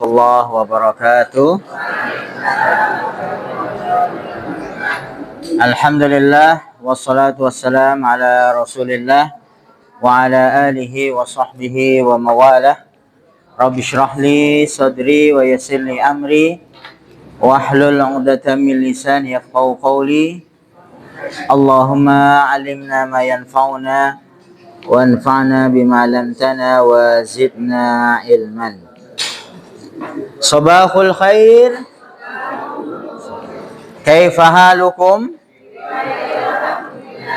warahmatullahi wabarakatuh. Alhamdulillah wassalatu wassalam ala Rasulillah wa ala alihi wa sahbihi wa mawalah. Rabbi shrah li sadri wa yassir li amri wahlul 'uqdatam min lisani yafqahu qawli. Allahumma 'allimna ma yanfa'una wanfa'na bima 'allamtana wa zidna ilman. Sabahul khair. Kaifa halukum?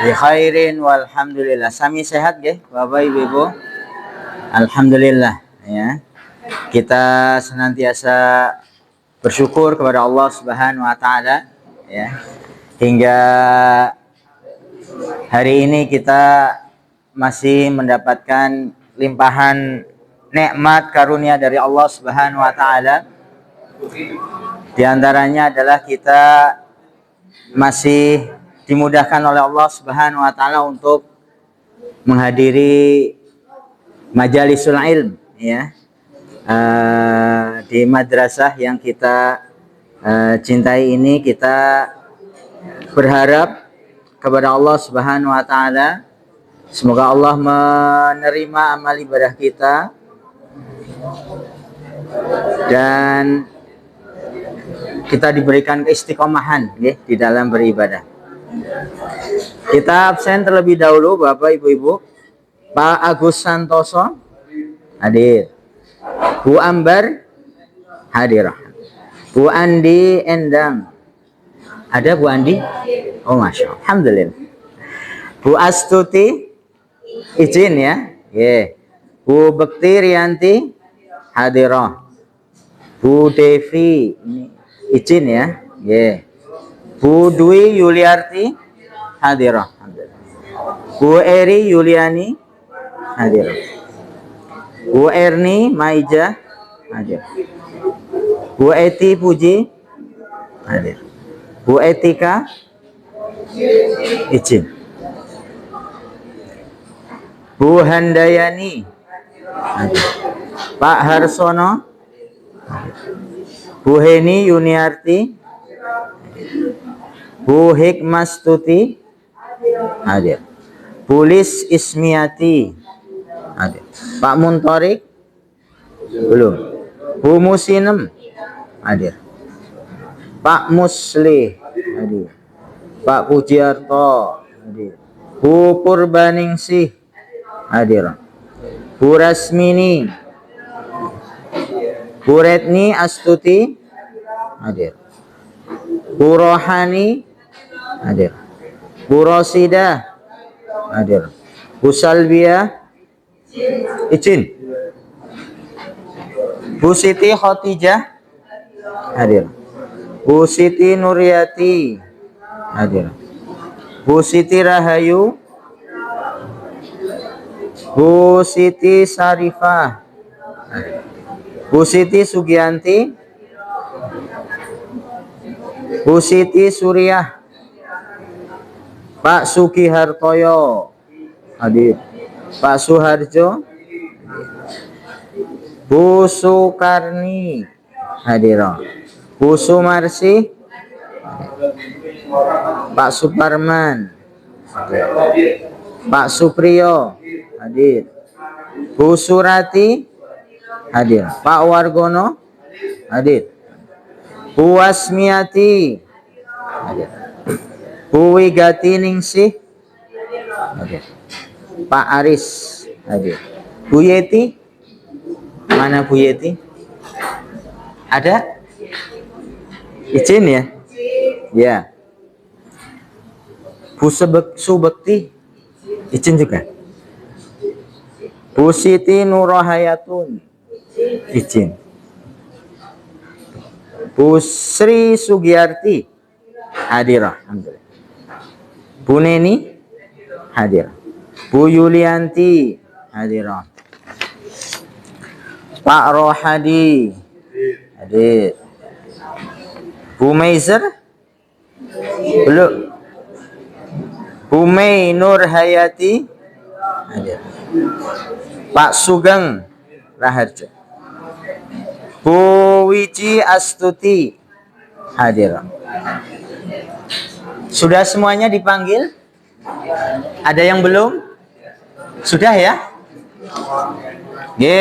Bi khairin walhamdulillah. Sami sehat nggih, Bapak Ibu? Alhamdulillah ya. Kita senantiasa bersyukur kepada Allah Subhanahu wa taala ya. Hingga hari ini kita masih mendapatkan limpahan nikmat karunia dari Allah Subhanahu wa taala. Di antaranya adalah kita masih dimudahkan oleh Allah Subhanahu wa taala untuk menghadiri majalisul ilm ya. Di madrasah yang kita cintai ini, kita berharap kepada Allah Subhanahu wa taala semoga Allah menerima amal ibadah kita dan kita diberikan keistiqomahan ya, di dalam beribadah. Kita absen terlebih dahulu Bapak Ibu. Pak Agus Santoso hadir. Bu Ambar hadir. Bu Andi Endang. Ada Bu Andi? Oh Masya Allah. Alhamdulillah. Bu Astuti izin ya. Yeah. Bu Bekti Rianti hadirah. Bu Devi ini izin ya. Yeah. Bu Dwi Yuliarti hadirah. Bu Eri Yuliani hadirah. Bu Erni Maija hadir. Bu Eti Puji hadir. Bu Etika izin. Bu Handayani hadir. Pak Harsono hadir. Bu Heni Yuniarti, Bu Hikmastuti hadir. Bu Lis Ismiati hadir. Pak Muntorik belum. Bu Musinem hadir. Pak Muslih hadir. Pak Pujiarto hadir. Bu Purbaningsih hadir. Bu Rasmini, Bu Retni Astuti hadir. Bu Rohani hadir. Bu Rosida hadir. Bu Salbia izin. Bu Siti Khotijah hadir. Bu Siti Nuryati hadir. Bu Siti Rahayu, Bu Siti Sarifah hadir. Bu Siti Sugianti, Bu Siti Suriah, Pak Sugihartoyo hadir. Pak Suharjo, Bu Sukarni hadir. Bu Sumarsi, Pak Suparman, Pak Supriyo hadir. Bu Surati hadir. Pak Wargono hadir. Bu Wasmiati hadir. Bu Wigati Ningsih hadir. Pak Aris hadir. Bu Yeti, mana Bu Yeti? Ada? Izin ya? Ya. Bu Subekti izin juga. Bu Siti Nurahayatun izin. Bu Sri Sugiyarti hadir. Alhamdulillah. Bu Neni hadir. Bu Yulianti hadir. Pak Rohadi hadir. Bu Meizer belum. Bu Mei Nur Hayati hadir. Pak Sugeng Raharjo. Bu Luigi Astuti hadir. Sudah semuanya dipanggil? Ada yang belum? Sudah ya? Oke.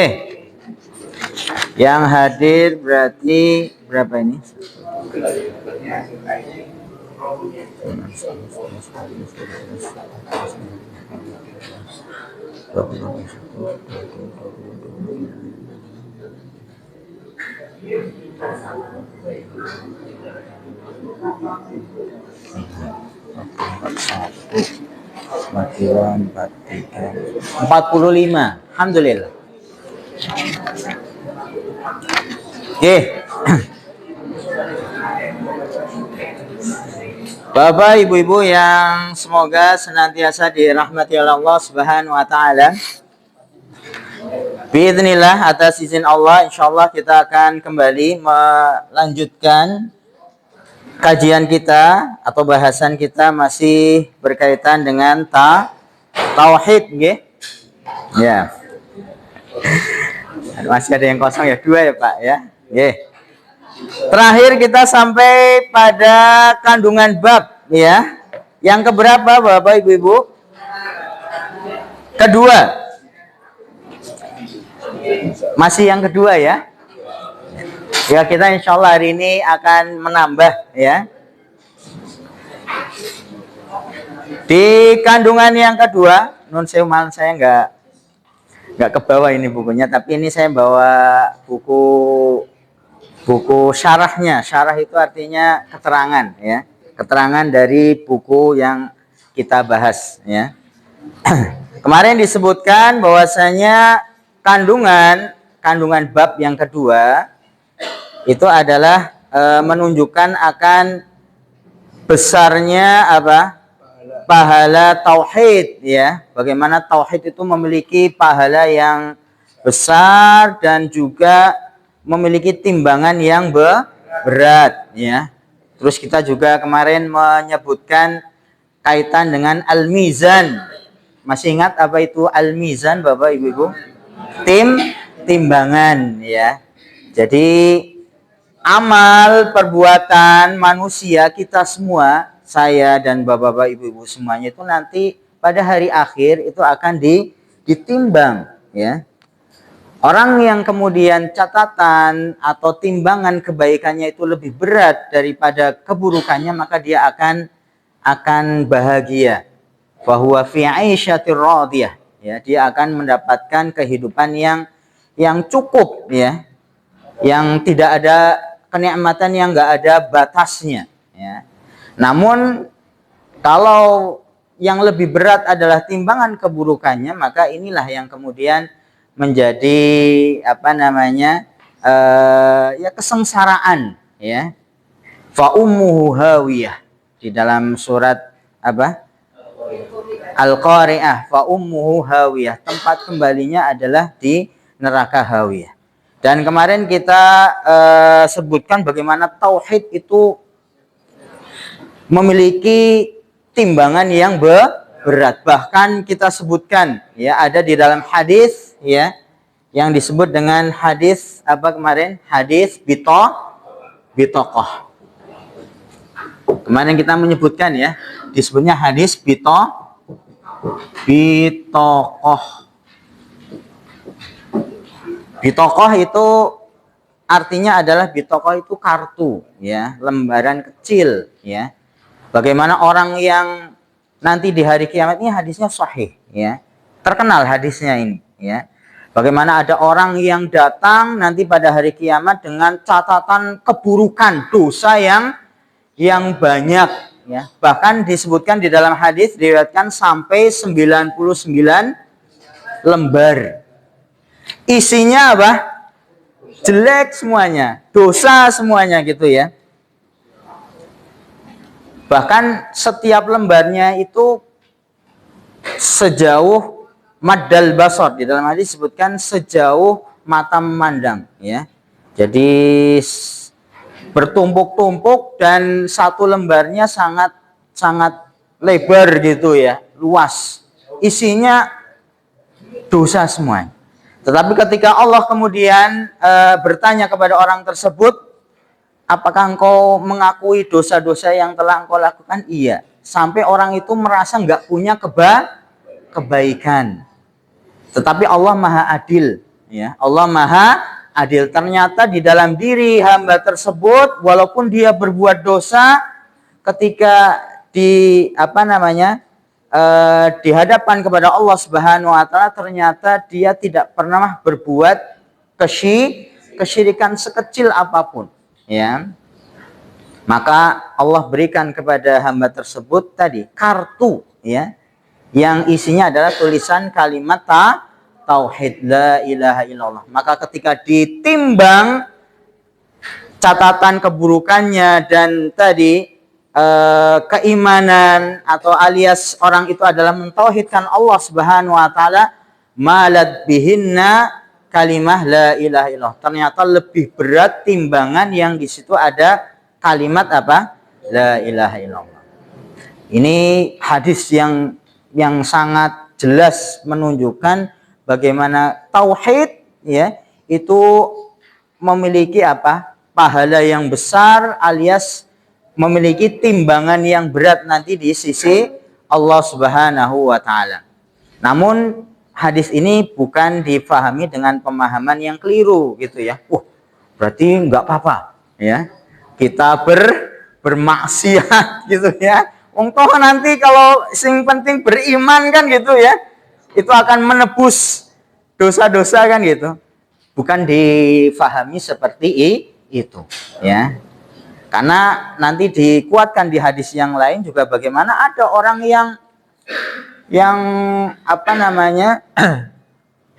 Yang hadir berarti berapa ini? Empat puluh lima. Alhamdulillah. Oke. Bapak, Ibu-ibu yang semoga senantiasa dirahmati oleh Allah Subhanahu wa taala. Biidznillah, atas izin Allah, insyaallah kita akan kembali melanjutkan kajian kita atau bahasan kita masih berkaitan dengan tauhid, nggih. Ya. Masih ada yang kosong ya, 2 ya, Pak ya. Nggih. Terakhir kita sampai pada kandungan bab ya. Yang keberapa Bapak Ibu-ibu? Kedua. Masih yang kedua ya. Ya, kita insya Allah hari ini akan menambah ya. Di kandungan yang kedua, nun sewu mal saya nggak ke bawah ini bukunya, tapi ini saya bawa buku syarahnya. Syarah itu artinya keterangan ya. Keterangan dari buku yang kita bahas ya. Kemarin disebutkan bahwasanya kandungan bab yang kedua itu adalah menunjukkan akan besarnya apa? Pahala tauhid ya. Bagaimana tauhid itu memiliki pahala yang besar dan juga memiliki timbangan yang berat ya. Terus kita juga kemarin menyebutkan kaitan dengan al-mizan. Masih ingat apa itu al-mizan Bapak Ibu? Timbangan ya. Jadi amal perbuatan manusia kita semua, saya dan bapak-bapak ibu-ibu semuanya itu nanti pada hari akhir itu akan ditimbang ya. Orang yang kemudian catatan atau timbangan kebaikannya itu lebih berat daripada keburukannya, maka dia akan bahagia. Bahwa fi 'aisyatir radiyah ya, dia akan mendapatkan kehidupan yang cukup ya. Yang tidak ada kenikmatan yang enggak ada batasnya ya. Namun kalau yang lebih berat adalah timbangan keburukannya, maka inilah yang kemudian menjadi apa namanya ya kesengsaraan ya. Fa ummuhu hawiyah, di dalam surat apa Al-Qari'ah, fa ummuhu hawiyah, tempat kembalinya adalah di neraka hawiyah. Dan kemarin kita sebutkan bagaimana tauhid itu memiliki timbangan yang berat. Bahkan kita sebutkan ya, ada di dalam hadis ya yang disebut dengan hadis apa kemarin? Hadis bitoqoh. Kemarin kita menyebutkan ya, disebutnya hadis bitoqoh. Bitoqoh itu artinya adalah bitoqoh itu kartu ya, lembaran kecil ya. Bagaimana orang yang nanti di hari kiamat, ini hadisnya sahih ya. Terkenal hadisnya ini ya. Bagaimana ada orang yang datang nanti pada hari kiamat dengan catatan keburukan, dosa yang banyak ya. Bahkan disebutkan di dalam hadis diriwayatkan sampai 99 lembar. Isinya apa? Jelek semuanya, dosa semuanya gitu ya. Bahkan setiap lembarnya itu sejauh maddal basar, di dalam hadis disebutkan sejauh mata memandang ya. Jadi bertumpuk-tumpuk dan satu lembarnya sangat lebar gitu ya, luas. Isinya dosa semuanya. Tetapi ketika Allah kemudian bertanya kepada orang tersebut, apakah engkau mengakui dosa-dosa yang telah engkau lakukan? Iya. Sampai orang itu merasa nggak punya kebaikan. Tetapi Allah Maha Adil. Ya, Allah Maha Adil. Ternyata di dalam diri hamba tersebut, walaupun dia berbuat dosa, ketika di hadapan kepada Allah Subhanahu wa taala, ternyata dia tidak pernah berbuat kesyirikan sekecil apapun, ya. Maka Allah berikan kepada hamba tersebut tadi kartu, ya, yang isinya adalah tulisan kalimat tauhid la ilaha illallah. Maka ketika ditimbang catatan keburukannya dan tadi keimanan atau alias orang itu adalah mentauhidkan Allah Subhanahu wa taala, malad bihinna kalimah la ilaha illallah. Ternyata lebih berat timbangan yang di situ ada kalimat apa? La ilaha illallah. Ini hadis yang sangat jelas menunjukkan bagaimana tauhid, ya, itu memiliki apa? Pahala yang besar alias memiliki timbangan yang berat nanti di sisi Allah Subhanahu wa taala. Namun hadis ini bukan difahami dengan pemahaman yang keliru gitu ya. Berarti nggak apa-apa, ya. Kita bermaksiat gitu ya. Toh nanti kalau sing penting beriman kan gitu ya. Itu akan menebus dosa-dosa kan gitu. Bukan difahami seperti itu, ya. Karena nanti dikuatkan di hadis yang lain juga bagaimana ada orang yang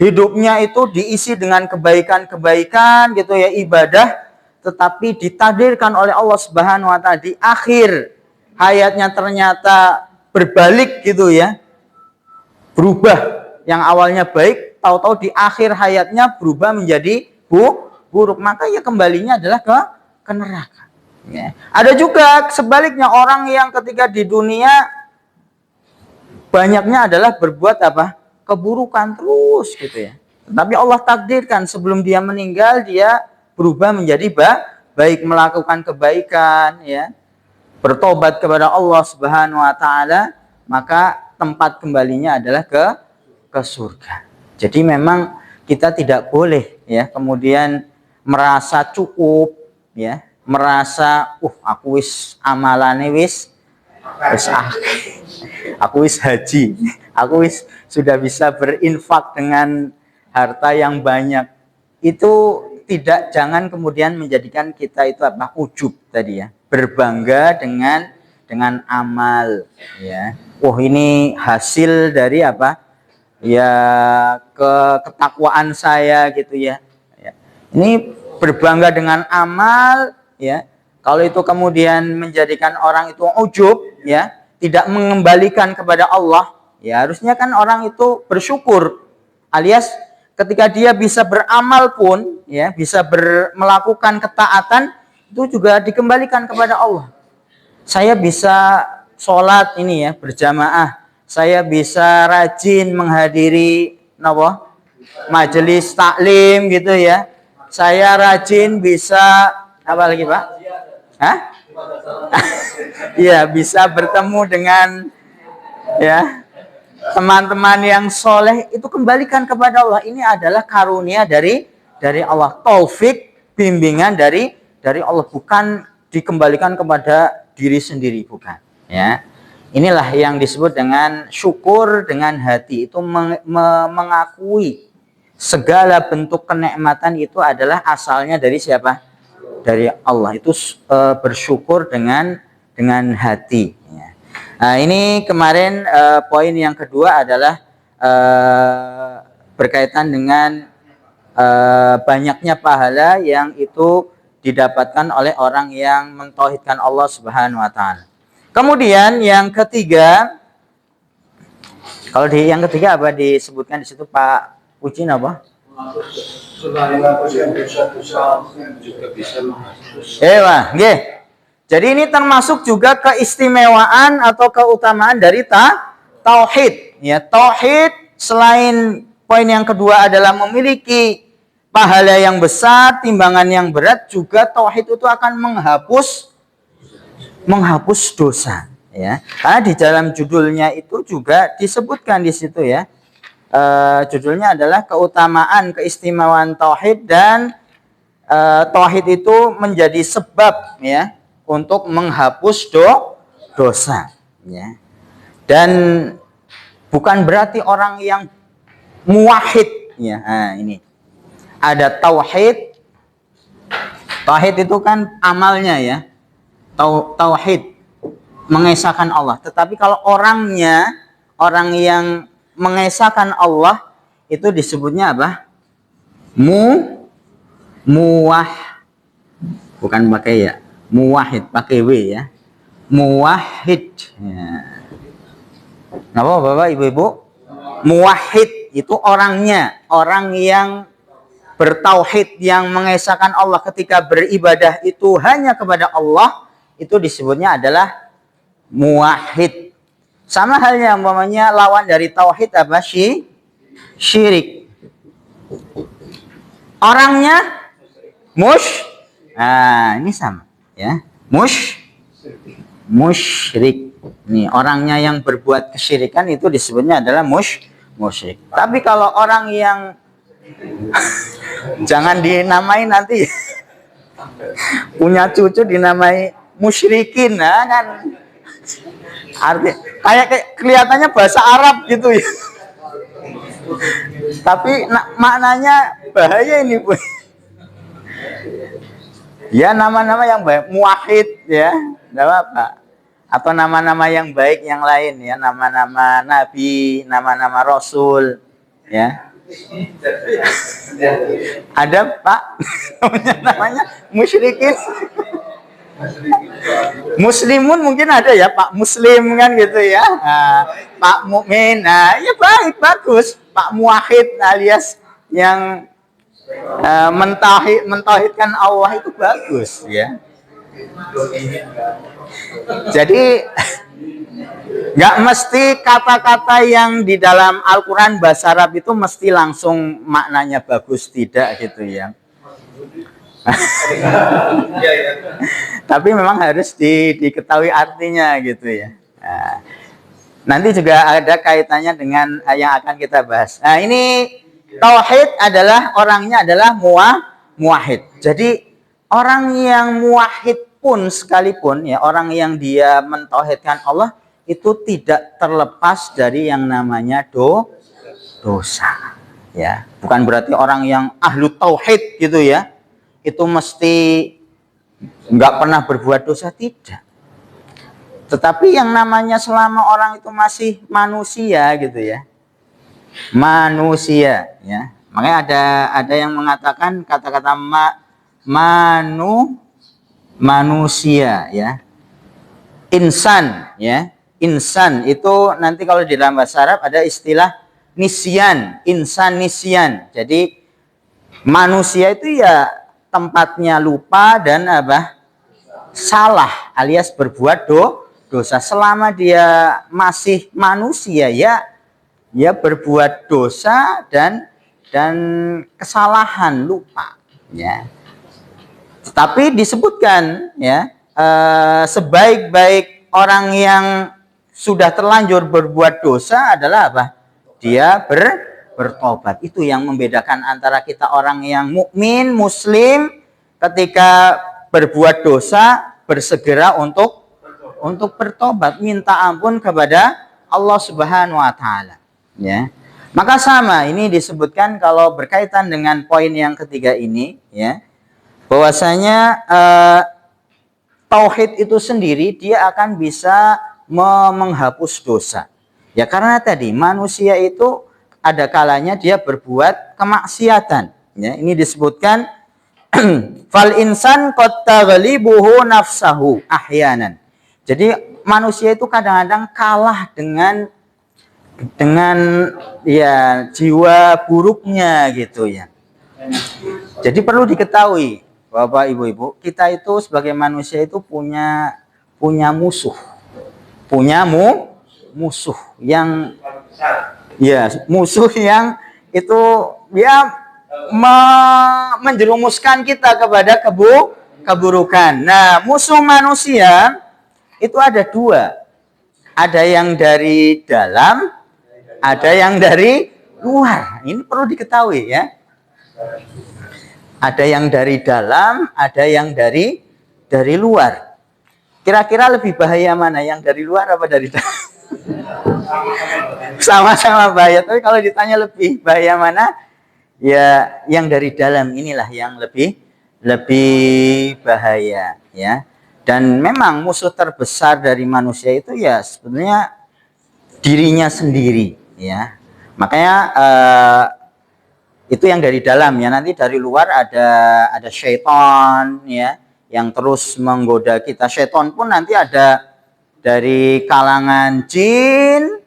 hidupnya itu diisi dengan kebaikan-kebaikan gitu ya, ibadah, tetapi ditakdirkan oleh Allah Subhanahu wa taala di akhir hayatnya ternyata berbalik gitu ya. Berubah, yang awalnya baik tahu-tahu di akhir hayatnya berubah menjadi buruk, maka ya kembalinya adalah ke neraka. Ya. Ada juga sebaliknya orang yang ketika di dunia banyaknya adalah berbuat apa? Keburukan terus gitu ya. Tapi Allah takdirkan sebelum dia meninggal dia berubah menjadi baik, melakukan kebaikan, ya, bertobat kepada Allah Subhanahu wa taala, maka tempat kembalinya adalah ke surga. Jadi memang kita tidak boleh ya kemudian merasa cukup, ya, merasa aku wis amalane wis aku wis haji, aku wis sudah bisa berinfak dengan harta yang banyak. Itu tidak, jangan kemudian menjadikan kita itu ujub tadi ya, berbangga dengan amal, ya. Ini hasil dari ya ketakwaan saya gitu ya. Ini berbangga dengan amal, ya. Kalau itu kemudian menjadikan orang itu ujub, ya, tidak mengembalikan kepada Allah, ya harusnya kan orang itu bersyukur, alias ketika dia bisa beramal pun, ya, bisa melakukan ketaatan, itu juga dikembalikan kepada Allah. Saya bisa sholat ini ya berjamaah, saya bisa rajin menghadiri majelis taklim gitu ya, saya rajin bisa apa lagi Pak? Iya, bisa bertemu dengan ya teman-teman yang soleh, itu kembalikan kepada Allah. Ini adalah karunia dari Allah, taufik, bimbingan dari Allah, bukan dikembalikan kepada diri sendiri, bukan, ya. Inilah yang disebut dengan syukur dengan hati, itu mengakui segala bentuk kenikmatan itu adalah asalnya dari siapa? Dari Allah. Itu bersyukur dengan hati, ya. Nah, ini kemarin poin yang kedua adalah berkaitan dengan banyaknya pahala yang itu didapatkan oleh orang yang mentauhidkan Allah Subhanahu wa taala. Kemudian yang ketiga, kalau yang ketiga apa disebutkan di situ Pak Ucin apa? Nggih. Jadi ini termasuk juga keistimewaan atau keutamaan dari tauhid. Ya, tauhid selain poin yang kedua adalah memiliki pahala yang besar, timbangan yang berat. Juga tauhid itu akan menghapus dosa, ya. Karena di dalam judulnya itu juga disebutkan di situ, ya. Judulnya adalah keutamaan keistimewaan tauhid, dan tauhid itu menjadi sebab, ya, untuk menghapus dosa, ya. Dan bukan berarti orang yang muwahhid, ya. Nah, ini ada tauhid. Tauhid itu kan amalnya, ya. Tauhid mengesahkan Allah. Tetapi kalau orang yang mengesahkan Allah itu disebutnya apa? Bukan pakai ya. Muwahhid pakai W, ya. Muwahhid. Ya. Nggak apa-apa, Bapak, Ibu-ibu. Muwahhid itu orangnya, orang yang bertauhid, yang mengesahkan Allah ketika beribadah itu hanya kepada Allah, itu disebutnya adalah muwahhid. Sama halnya umpamanya lawan dari tauhid apa? Syirik. Orangnya nah, ini sama, ya. Musyrik. Nih, orangnya yang berbuat kesyirikan itu disebutnya adalah musyrik. Tapi kalau orang yang jangan dinamai nanti punya cucu dinamai musyrikin, nah kan arti kayak kelihatannya bahasa Arab gitu, ya. Tapi maknanya bahaya ini, Bu. Ya, nama-nama yang baik, muwahhid, ya, enggak apa-apa. Atau nama-nama yang baik yang lain, ya, nama-nama nabi, nama-nama rasul, ya. Ada, Pak, namanya musyrikin. Muslimun mungkin ada, ya, Pak Muslim kan gitu, ya. Nah, Pak Mukmin, nah, ya baik, bagus. Pak Muwahhid alias yang mentauhidkan Allah itu bagus, ya. Jadi nggak mesti kata-kata yang di dalam Al-Quran bahasa Arab itu mesti langsung maknanya bagus, tidak gitu, ya. Tapi memang harus diketahui artinya gitu, ya. Nah, nanti juga ada kaitannya dengan yang akan kita bahas. Nah, ini tauhid adalah orangnya adalah muwahhid. Jadi orang yang muwahhid pun sekalipun, ya, orang yang dia mentauhidkan Allah itu tidak terlepas dari yang namanya dosa, ya. Bukan berarti orang yang ahlu tauhid gitu, ya, itu mesti nggak pernah berbuat dosa, tidak. Tetapi yang namanya selama orang itu masih manusia gitu, ya, manusia, ya. Makanya ada yang mengatakan kata-kata manusia, ya, insan, ya. Insan itu nanti kalau di dalam bahasa Arab ada istilah nisyan, insan nisyan. Jadi manusia itu ya tempatnya lupa dan apa? Salah alias berbuat dosa. Selama dia masih manusia, ya berbuat dosa dan kesalahan, lupa, ya. Tapi disebutkan, ya, sebaik-baik orang yang sudah terlanjur berbuat dosa adalah apa? Dia bertobat. Itu yang membedakan antara kita orang yang mukmin, muslim, ketika berbuat dosa bersegera untuk bertobat, minta ampun kepada Allah Subhanahu wa taala, ya. Maka sama ini disebutkan kalau berkaitan dengan poin yang ketiga ini, ya, bahwasanya tauhid itu sendiri dia akan bisa menghapus dosa. Ya, karena tadi manusia itu ada kalanya dia berbuat kemaksiatan, ya. Ini disebutkan fal insan qad taghlibuhu nafsahu ahyanan. Jadi manusia itu kadang-kadang kalah dengan ya jiwa buruknya gitu, ya. Jadi perlu diketahui Bapak Ibu-ibu, kita itu sebagai manusia itu punya musuh. Punya musuh yang, ya, musuh yang itu ya menjerumuskan kita kepada keburukan. Nah, musuh manusia itu ada dua. Ada yang dari dalam, ada yang dari luar. Ini perlu diketahui ya. Ada yang dari dalam, ada yang dari luar. Kira-kira lebih bahaya mana? Yang dari luar apa dari dalam? Sama-sama bahaya. Tapi kalau ditanya lebih bahaya mana? Ya, yang dari dalam inilah yang lebih bahaya ya. Dan memang musuh terbesar dari manusia itu ya sebenarnya dirinya sendiri ya. Makanya itu yang dari dalam ya. Nanti dari luar ada syaitan ya yang terus menggoda kita. Syaitan pun nanti ada dari kalangan jin,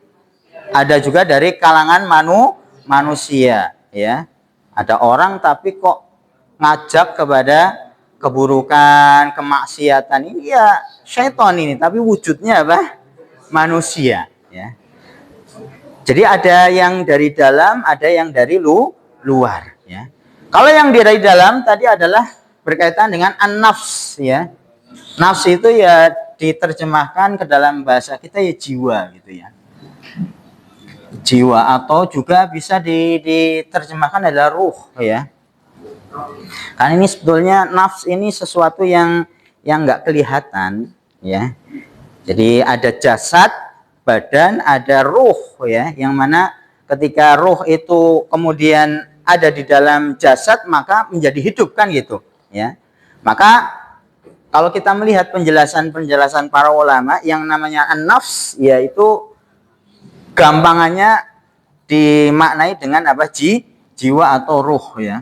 ada juga dari kalangan manusia ya. Ada orang tapi kok ngajak kepada keburukan, kemaksiatan, ini ya syaitan ini, tapi wujudnya apa? Manusia ya. Jadi ada yang dari dalam, ada yang dari luar ya. Kalau yang dari dalam tadi adalah berkaitan dengan an-nafs ya. Nafs itu ya diterjemahkan ke dalam bahasa kita ya jiwa gitu ya. Jiwa atau juga bisa diterjemahkan adalah ruh ya. Karena ini sebetulnya nafs ini sesuatu yang nggak kelihatan ya. Jadi ada jasad, badan, ada ruh ya, yang mana ketika ruh itu kemudian ada di dalam jasad maka menjadi hidup kan gitu ya. Maka kalau kita melihat penjelasan para ulama yang namanya an-nafs yaitu gampangannya dimaknai dengan apa? Jiwa atau ruh ya.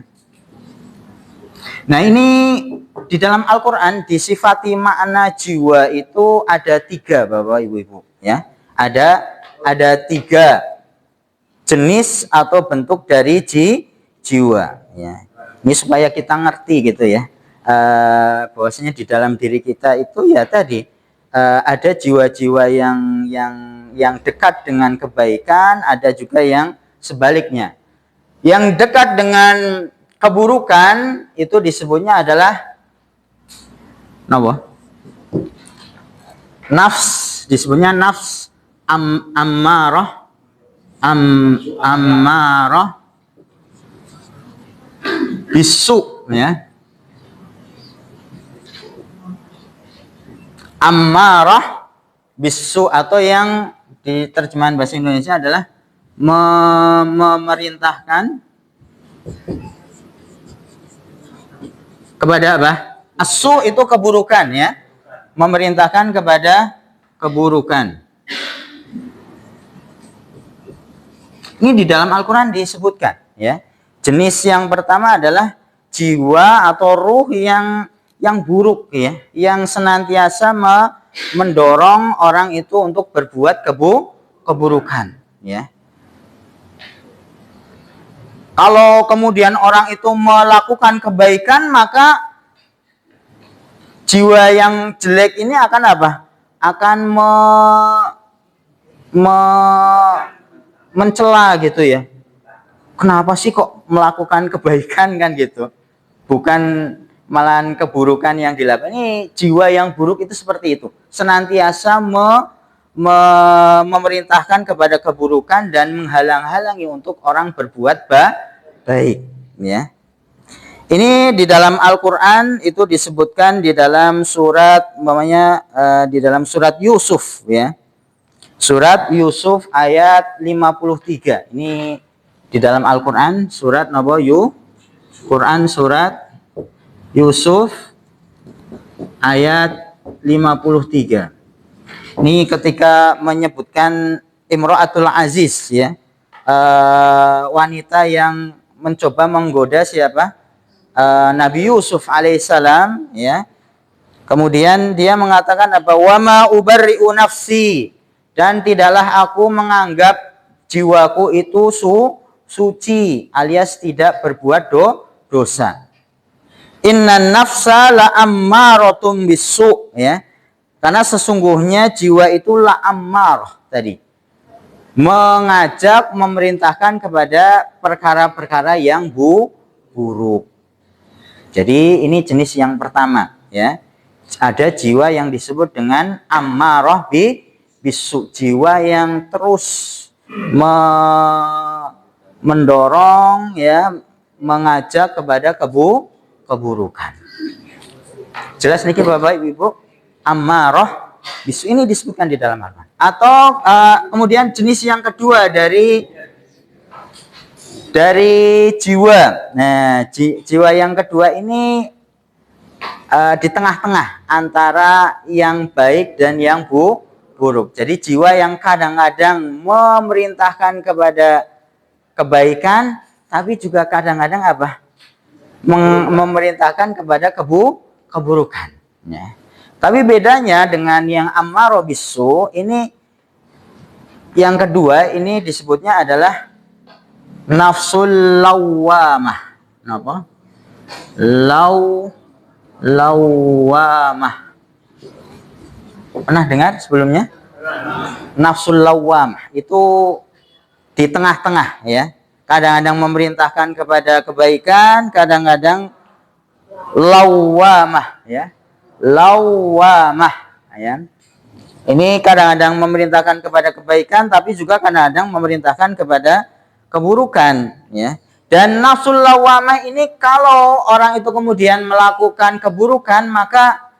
Nah, ini di dalam Al-Qur'an disifati makna jiwa itu ada 3 Bapak Ibu ya. Ada 3 jenis atau bentuk dari jiwa ya. Ini supaya kita ngerti gitu ya. Bahwasanya di dalam diri kita itu ya tadi ada jiwa-jiwa yang dekat dengan kebaikan, ada juga yang sebaliknya. Yang dekat dengan keburukan itu disebutnya adalah nafs, disebutnya nafs ammarah bisu ya. Ammarah bisu atau yang di terjemahan bahasa Indonesia adalah memerintahkan kepada apa? Asu itu keburukan ya. Memerintahkan kepada keburukan. Ini di dalam Al-Qur'an disebutkan ya. Jenis yang pertama adalah jiwa atau ruh yang buruk ya, yang senantiasa mendorong orang itu untuk berbuat keburukan ya. Kalau kemudian orang itu melakukan kebaikan, maka jiwa yang jelek ini akan apa? Akan mencela gitu ya. Kenapa sih kok melakukan kebaikan kan gitu? Bukan malahan keburukan yang dilakukan. Ini jiwa yang buruk itu seperti itu. Senantiasa memerintahkan kepada keburukan dan menghalang-halangi untuk orang berbuat baik ya. Ini di dalam Al-Qur'an itu disebutkan di dalam surat di dalam surat Yusuf ya. Surat Yusuf ayat 53. Ini di dalam Al-Qur'an surat Quran surat Yusuf ayat 53. Ini ketika menyebutkan Imra'atul Aziz ya. Wanita yang mencoba menggoda siapa? Nabi Yusuf alaihissalam ya. Kemudian dia mengatakan apa? Wa ma ubarri'u nafsi, dan tidaklah aku menganggap jiwaku itu suci alias tidak berbuat dosa. Innan nafsa la ammaratum bisu ya. Karena sesungguhnya jiwa itu la ammar tadi. mengajak, memerintahkan kepada perkara-perkara yang buruk. Jadi ini jenis yang pertama, ya. Ada jiwa yang disebut dengan ammarah bisu, jiwa yang terus mendorong, ya, mengajak kepada keburukan. Jelas niki Bapak Ibu, ammarah bisu ini disebutkan di dalam Al-Quran. Atau kemudian jenis yang kedua dari jiwa. Nah, jiwa yang kedua ini di tengah-tengah antara yang baik dan yang buruk. Jadi jiwa yang kadang-kadang memerintahkan kepada kebaikan, tapi juga kadang-kadang apa? Memerintahkan kepada keburukan. Ya. Tapi bedanya dengan yang ammarah bisu, ini yang kedua ini disebutnya adalah nafsul lawwamah. Kenapa? Lawwamah. Pernah dengar sebelumnya? Nafsul lawwamah itu di tengah-tengah, ya. Kadang-kadang memerintahkan kepada kebaikan, kadang-kadang lawwamah, ya. Lawwamah, ya. Ini kadang-kadang memerintahkan kepada kebaikan, tapi juga kadang-kadang memerintahkan kepada keburukan, ya. Dan nafsul lawwamah ini kalau orang itu kemudian melakukan keburukan, maka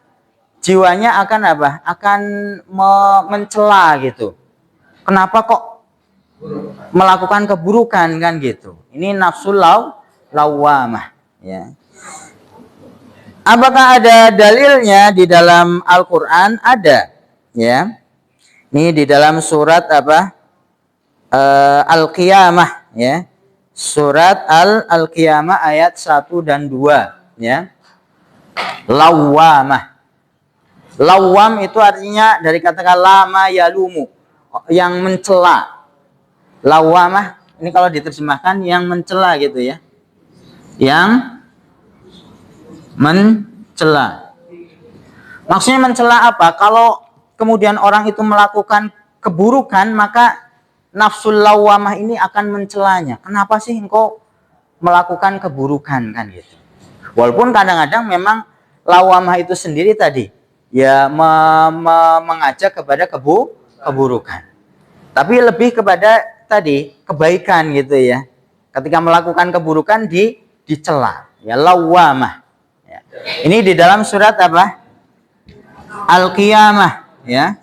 jiwanya akan apa? Akan mencela gitu. Kenapa kok melakukan keburukan, kan gitu. Ini nafsul lawwamah, ya. Apakah ada dalilnya di dalam Al-Quran? Ada, ya. Ini di dalam surat apa? Al-Qiyamah, ya. Surat Al-Qiyamah ayat 1 dan 2, ya. Lawwamah. Lawwam itu artinya dari kata lama yalumu, yang mencela. Lawwamah ini kalau diterjemahkan yang mencela gitu, ya. Yang mencela. Maksudnya mencela apa? Kalau kemudian orang itu melakukan keburukan, maka nafsul lawwamah ini akan mencelanya. Kenapa sih engkau melakukan keburukan, kan gitu. Walaupun kadang-kadang memang lawwamah itu sendiri tadi, ya, mengajak kepada keburukan. Tapi lebih kepada tadi kebaikan gitu, ya. Ketika melakukan keburukan dicela, ya, lawwamah. Ya. Ini di dalam surat apa? Al-Qiyamah, ya.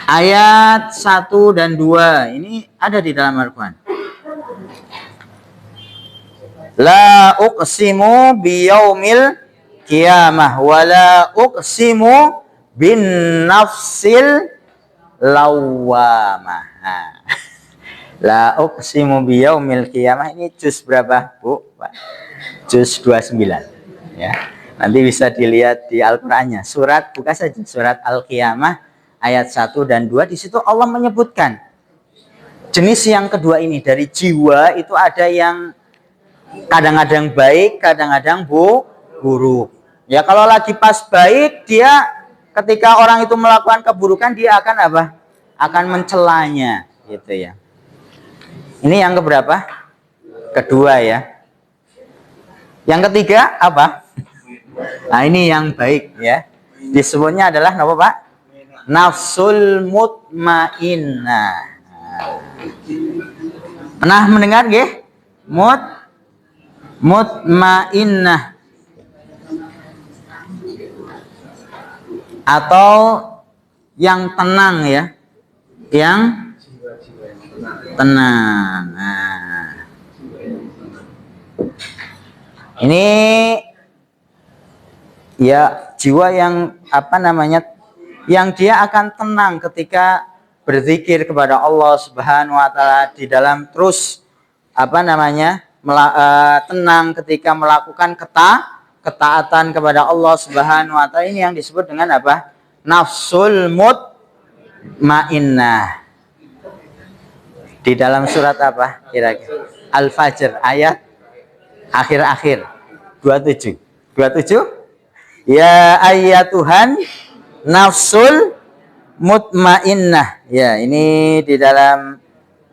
Ayat 1 dan 2 ini ada di dalam Al-Quran. La uqsimu biyaumil qiyamah wa la uqsimu bin nafsil lawwamah. La uqsimu biyaumil qiyamah ini juz berapa, Bu? Juz 29, ya. Nanti bisa dilihat di Al-Qur'annya. Surat, buka saja surat Al-Qiyamah ayat 1 dan 2. Di situ Allah menyebutkan jenis yang kedua ini dari jiwa itu ada yang kadang-kadang baik, kadang-kadang buruk. Ya, kalau lagi pas baik, dia ketika orang itu melakukan keburukan, dia akan apa? Akan mencelanya, gitu, ya. Ini yang keberapa? Kedua, ya. Yang ketiga apa? Nah, ini yang baik, ya. Disebutnya adalah apa, Pak? Nafsul mutmainnah. Pernah mendengar nggih? Mutmainnah. Atau yang tenang, ya. Yang tenang. Nah. Ini ya jiwa yang apa namanya? Yang dia akan tenang ketika berzikir kepada Allah Subhanahu wa taala, di dalam terus apa namanya? Tenang ketika melakukan ketaatan kepada Allah Subhanahu wa taala. Ini yang disebut dengan apa? Nafsul mutmainnah. Di dalam surat apa kira-kira? Al-Fajr ayat akhir-akhir 27. Ya ayatuhan nafsul mutmainnah. Ya, ini di dalam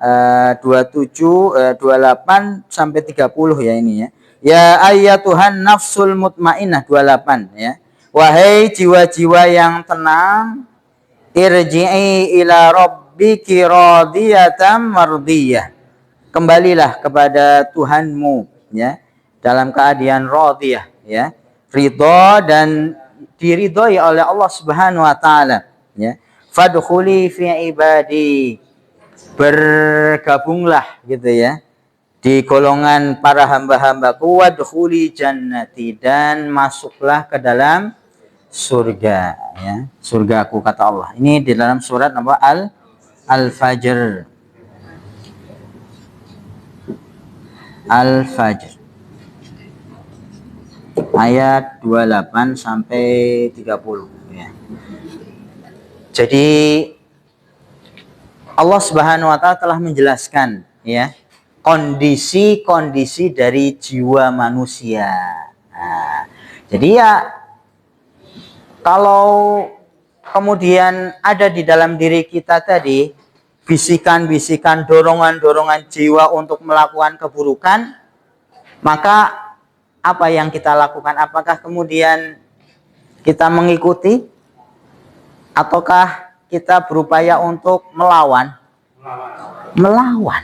27, 28 sampai 30 ya ini ya. Ya ayyatuhan nafsul mutmainnah 28 ya. Wahai jiwa-jiwa yang tenang, irji'i ila rabbiki radiyatan mardiyah. Kembalilah kepada Tuhanmu ya dalam keadaan radiyah ya. Ridha dan diridhoi oleh Allah Subhanahu wa taala ya. Fadkhuli fi ibadi, bergabunglah gitu ya di golongan para hamba-hambaku, wadkhuli jannati, dan masuklah ke dalam surga ya, surgaku kata Allah. Ini di dalam surat apa? Al-Fajr. Al-Fajr ayat 28 sampai 30 ya. Jadi Allah Subhanahu wa taala telah menjelaskan ya kondisi-kondisi dari jiwa manusia. Nah, jadi ya kalau kemudian ada di dalam diri kita tadi bisikan-bisikan, dorongan-dorongan jiwa untuk melakukan keburukan, maka apa yang kita lakukan? Apakah kemudian kita mengikuti ataukah kita berupaya untuk melawan? Melawan.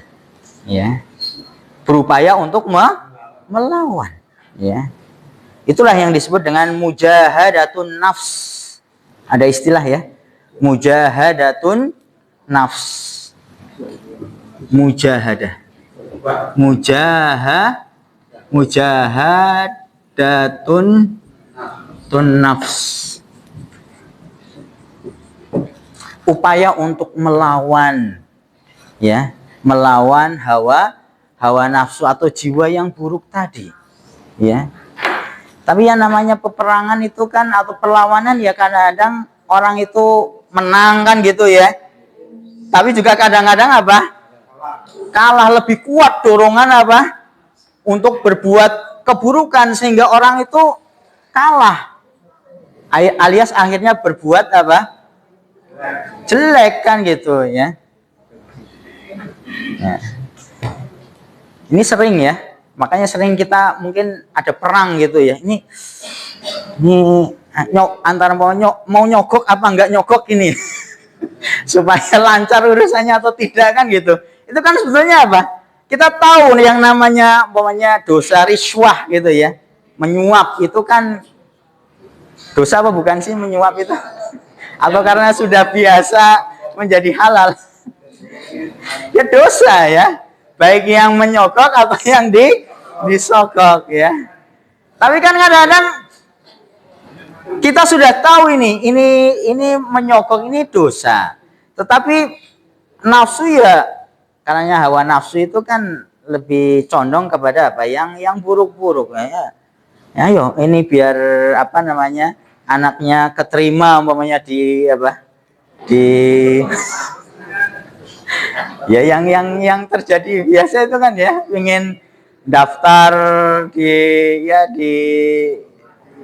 Ya. Berupaya untuk melawan, ya. Itulah yang disebut dengan mujahadatun nafs. Ada istilah ya. Mujahadatun nafs. Mujahadah. Mujahadatun nafs. Upaya untuk melawan ya, melawan hawa nafsu atau jiwa yang buruk tadi ya. Tapi yang namanya peperangan itu kan atau perlawanan ya, kadang-kadang orang itu menang kan gitu ya, tapi juga kadang-kadang apa, kalah, lebih kuat dorongan apa untuk berbuat keburukan sehingga orang itu kalah, alias akhirnya berbuat apa, jelek kan gitu ya. Ya. Ini sering ya, makanya sering kita mungkin ada perang gitu ya. Ini antara mau nyogok apa enggak nyogok ini supaya lancar urusannya atau tidak kan gitu. Itu kan sebetulnya apa? Kita tahu yang namanya dosa riswah gitu ya, menyuap itu kan dosa apa bukan sih menyuap itu? Atau karena sudah biasa menjadi halal? Ya dosa ya, baik yang menyogok atau yang disogok ya. Tapi kan kadang-kadang kita sudah tahu ini menyogok ini dosa, tetapi nafsu ya, karena hawa nafsu itu kan lebih condong kepada apa yang buruk-buruk ya. Ya yo, ini biar apa namanya, anaknya keterima umpamanya di apa, di ya yang terjadi biasa itu kan ya, ingin daftar di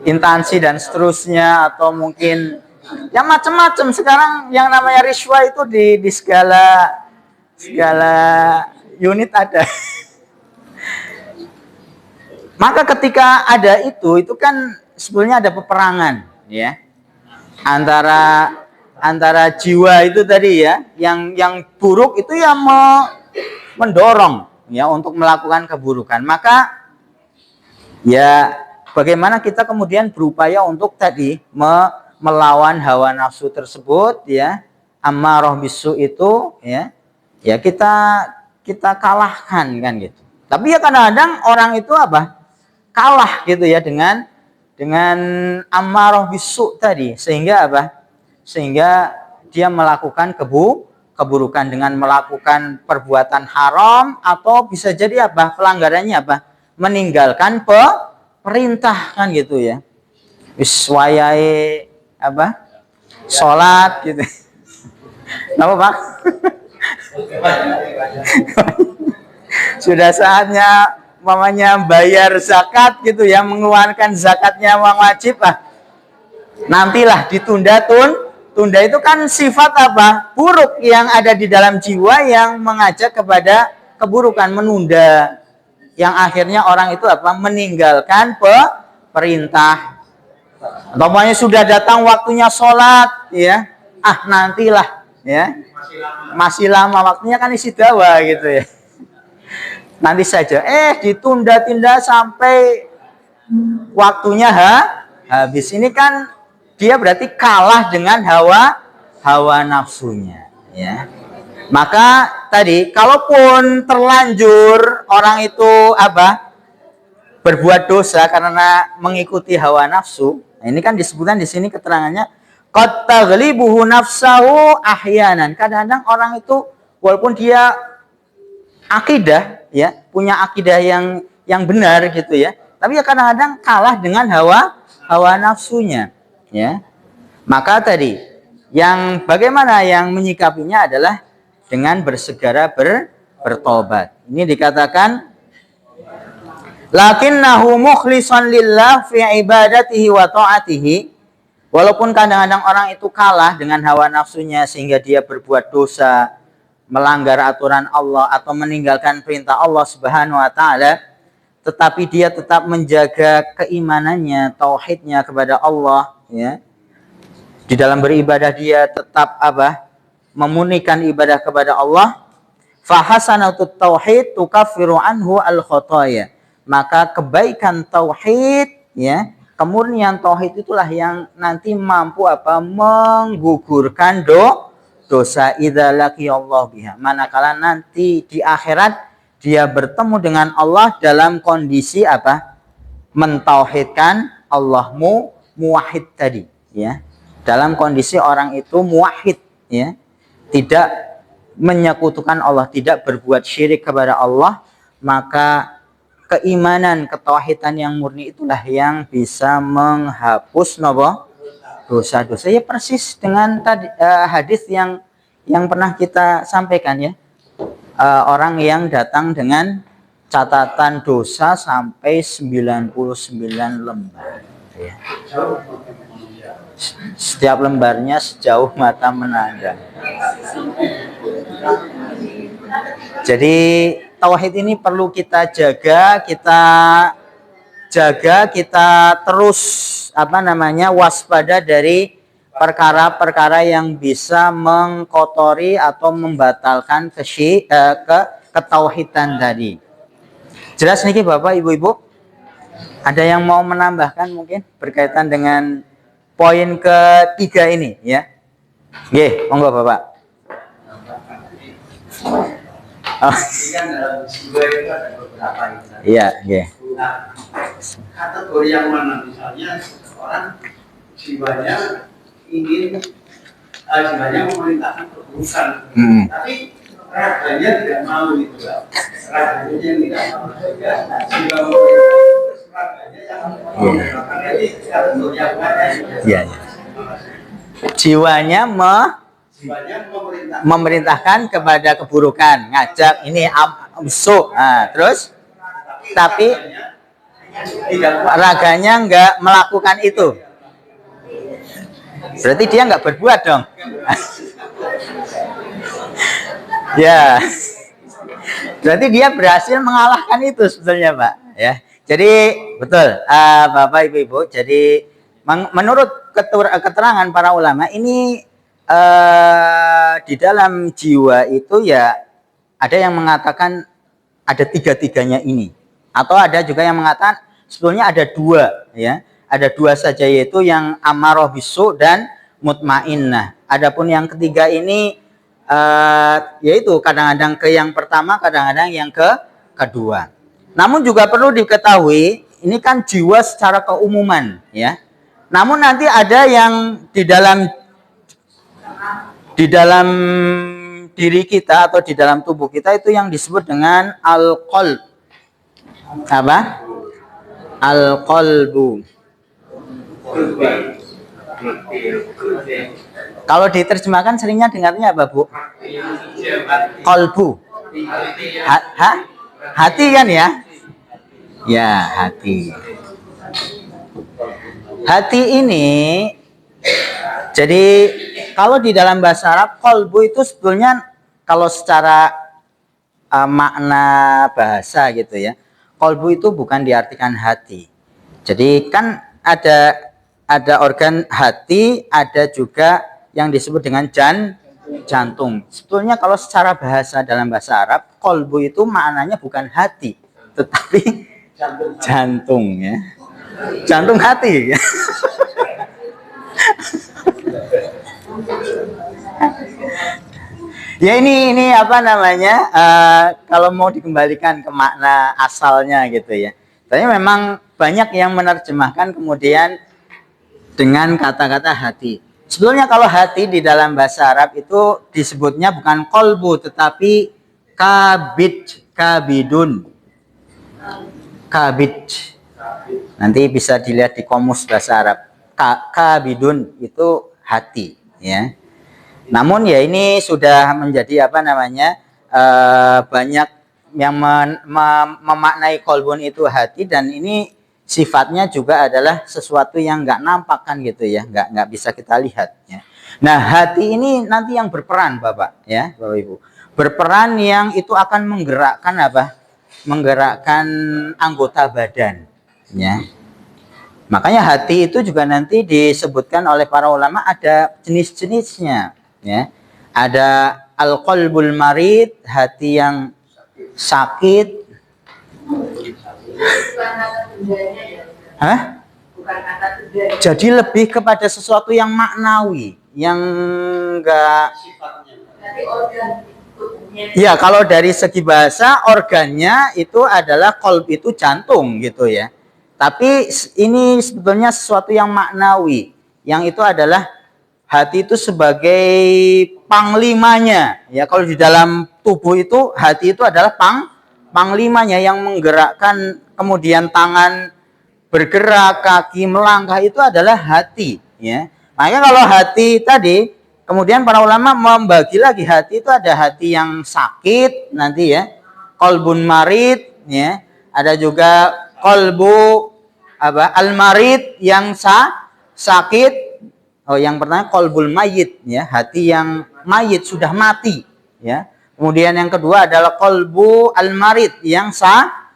instansi dan seterusnya, atau mungkin ya macam-macam sekarang yang namanya riswa itu di segala unit ada. Maka ketika ada itu kan sebetulnya ada peperangan ya antara jiwa itu tadi ya, yang buruk itu yang mendorong ya untuk melakukan keburukan. Maka ya bagaimana kita kemudian berupaya untuk tadi melawan hawa nafsu tersebut ya, ammarah bisu itu ya kita kalahkan kan gitu. Tapi ya kadang-kadang orang itu apa, kalah gitu ya dengan ammarah bisu tadi, sehingga apa, sehingga dia melakukan keburukan dengan melakukan perbuatan haram, atau bisa jadi apa, pelanggarannya apa, meninggalkan perintah kan gitu ya. Wiswayai apa, sholat gitu. Kenapa Pak? Sudah saatnya mamanya bayar zakat gitu ya, mengeluarkan zakatnya uang wajib, nantilah ditunda Tunda itu kan sifat apa? Buruk yang ada di dalam jiwa yang mengajak kepada keburukan, menunda. Yang akhirnya orang itu apa? Meninggalkan perintah. Umpamanya sudah datang waktunya sholat, ya. Ah, nantilah, ya. Masih lama waktunya kan isi dawa gitu ya. Nanti saja. Ditunda-tunda sampai waktunya habis. Ini kan dia berarti kalah dengan hawa nafsunya, ya. Maka tadi kalaupun terlanjur orang itu apa? Berbuat dosa karena mengikuti hawa nafsu. Nah, ini kan disebutkan di sini keterangannya qad taghlibuhu nafsahu ahyanan. Kadang-kadang orang itu walaupun dia akidah, ya, punya akidah yang benar gitu ya. Tapi ya kadang-kadang kalah dengan hawa nafsunya, ya. Maka tadi yang bagaimana yang menyikapinya adalah dengan bersegera bertobat. Ini dikatakan lakinnahu mukhlishan lillah fi ibadatihi wa ta'atihi. Walaupun kadang-kadang orang itu kalah dengan hawa nafsunya sehingga dia berbuat dosa, melanggar aturan Allah atau meninggalkan perintah Allah Subhanahu wa taala, tetapi dia tetap menjaga keimanannya, tauhidnya kepada Allah, ya. Di dalam beribadah dia tetap apa? Memurnikan ibadah kepada Allah. Fa hasanatut tauhid tukaffiru anhu al khotoya. Maka kebaikan tauhid, ya, kemurnian tauhid itulah yang nanti mampu apa? Menggugurkan dosa idza laqiyallahu biha. Manakala nanti di akhirat dia bertemu dengan Allah dalam kondisi apa? Mentauhidkan Allah, muwahhid tadi, ya. Dalam kondisi orang itu muwahhid, ya. Tidak menyekutukan Allah, tidak berbuat syirik kepada Allah, maka keimanan, ketauhidan yang murni itulah yang bisa menghapus dosa-dosa. Ya persis dengan tadi hadis yang pernah kita sampaikan, ya. Orang yang datang dengan catatan dosa sampai 99 lembar, ya. Setiap lembarnya sejauh mata memandang. Jadi tauhid ini perlu kita jaga, kita terus waspada dari perkara-perkara yang bisa mengkotori atau membatalkan ketauhidan tadi. Jelas niki Bapak Ibu-ibu? Ada yang mau menambahkan mungkin berkaitan dengan poin ketiga ini, ya? Nggih, monggo Bapak. Iya, nggih. Kategori yang mana misalnya orang jiwanya memerintahkan keburukan, tapi raganya tidak mau itu, raganya yang tidak mau, jiwa raganya yang Iya. Jiwanya memerintahkan kepada keburukan, ngajak ini busuk. Nah, terus tapi raganya enggak melakukan itu. Berarti dia enggak berbuat dong. Ya. Berarti dia berhasil mengalahkan itu sebetulnya, Pak, ya. Jadi betul, Bapak Ibu-ibu, jadi menurut keterangan para ulama ini di dalam jiwa itu ya ada yang mengatakan ada tiga-tiganya ini, atau ada juga yang mengatakan sebetulnya ada dua, ya, ada dua saja, yaitu yang amarah bisu dan mutmainnah. Adapun yang ketiga ini yaitu kadang-kadang ke yang pertama, kadang-kadang yang kedua. Namun juga perlu diketahui ini kan jiwa secara keumuman, ya. Namun nanti ada yang di dalam diri kita atau di dalam tubuh kita itu yang disebut dengan al-qalb. Apa? Al-qalbu. Kalau diterjemahkan seringnya dengarnya apa, Bu? Qalbu. Hati kan ya? Ya, hati. Hati ini jadi kalau di dalam bahasa Arab kolbu itu sebetulnya kalau secara makna bahasa gitu ya, kolbu itu bukan diartikan hati. Jadi kan ada organ hati, ada juga yang disebut dengan jantung. Sebetulnya kalau secara bahasa dalam bahasa Arab, kolbu itu maknanya bukan hati, tetapi jantung ya. Jantung hati. Ya ini apa namanya? Kalau mau dikembalikan ke makna asalnya gitu ya. Tapi memang banyak yang menerjemahkan kemudian dengan kata-kata hati. Sebetulnya kalau hati di dalam bahasa Arab itu disebutnya bukan kolbu tetapi kabidun. Kabid. Nanti bisa dilihat di kamus bahasa Arab. Kabidun itu hati ya. Namun ya ini sudah menjadi apa namanya banyak yang memaknai kolbun itu hati, dan ini sifatnya juga adalah sesuatu yang nggak nampak kan gitu ya, nggak bisa kita lihat ya. Nah hati ini nanti yang berperan Bapak ya, Bapak Ibu, berperan yang itu akan menggerakkan apa? Menggerakkan anggota badan ya. Makanya hati itu juga nanti disebutkan oleh para ulama ada jenis-jenisnya ya. Ada al-qalbul marid, hati yang sakit. Hah? Jadi lebih kepada sesuatu yang maknawi, yang enggak. Ya, kalau dari segi bahasa organnya itu adalah qalb, itu jantung gitu ya. Tapi ini sebetulnya sesuatu yang maknawi, yang itu adalah hati itu sebagai panglimanya ya. Kalau di dalam tubuh itu hati itu adalah panglimanya yang menggerakkan, kemudian tangan bergerak, kaki melangkah, itu adalah hati ya. Makanya kalau hati tadi kemudian para ulama membagi lagi, hati itu ada hati yang sakit nanti ya, qalbun marid ya, ada juga qalbu apa al-marid yang sakit. Oh, yang pertama qalbul mayit ya, hati yang mayit sudah mati ya. Kemudian yang kedua adalah qalbu al-marid yang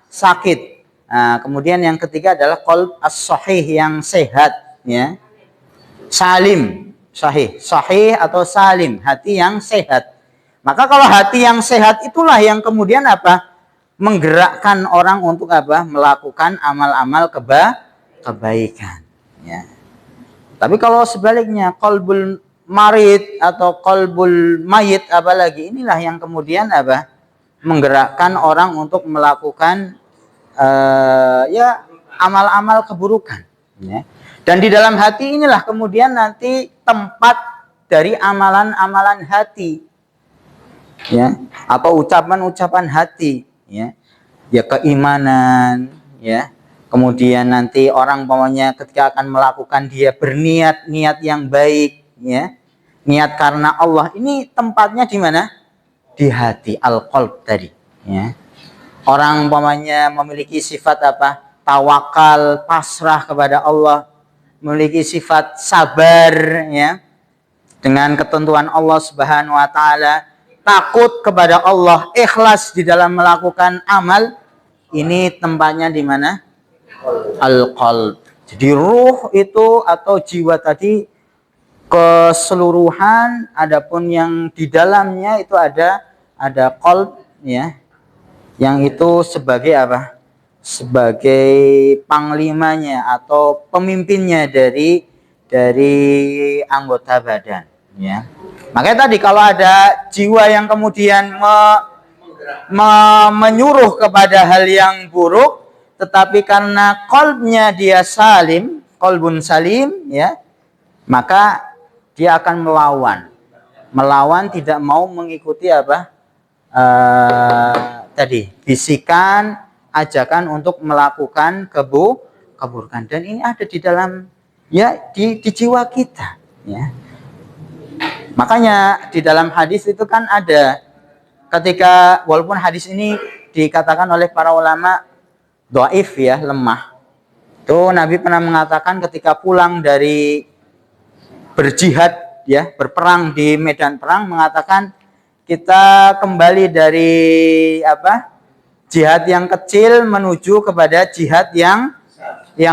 sakit. Nah, kemudian yang ketiga adalah qalb as-sahih yang sehat ya. Salim, sahih atau salim, hati yang sehat. Maka kalau hati yang sehat itulah yang kemudian apa? Menggerakkan orang untuk apa? Melakukan amal-amal kebaikan ya. Tapi kalau sebaliknya qalbul marid atau qalbul mayit apalagi, inilah yang kemudian apa? Menggerakkan orang untuk melakukan ya amal-amal keburukan ya. Dan di dalam hati inilah kemudian nanti tempat dari amalan-amalan hati ya, atau ucapan-ucapan hati ya. Ya keimanan ya. Kemudian nanti orang pokoknya ketika akan melakukan dia berniat yang baik ya. Niat karena Allah, ini tempatnya di mana? Di hati, al-qalb tadi ya. Orang pokoknya memiliki sifat apa? Tawakal, pasrah kepada Allah, memiliki sifat sabar ya dengan ketentuan Allah Subhanahu wa taala, takut kepada Allah, ikhlas di dalam melakukan amal. Ini tempatnya di mana? Al-qalb. Jadi ruh itu atau jiwa tadi keseluruhan, adapun yang di dalamnya itu ada qalb ya. Yang itu sebagai apa? Sebagai panglimanya atau pemimpinnya dari anggota badan ya. Makanya tadi kalau ada jiwa yang kemudian menyuruh kepada hal yang buruk, tetapi karena qalbnya dia salim, qalbun salim ya, maka dia akan melawan tidak mau mengikuti apa tadi bisikan, ajakan untuk melakukan keburukan. Dan ini ada di dalam ya di jiwa kita ya. Makanya di dalam hadis itu kan ada, ketika walaupun hadis ini dikatakan oleh para ulama dhaif ya, lemah. Itu Nabi pernah mengatakan ketika pulang dari berjihad ya, berperang di medan perang, mengatakan kita kembali dari jihad yang kecil menuju kepada jihad yang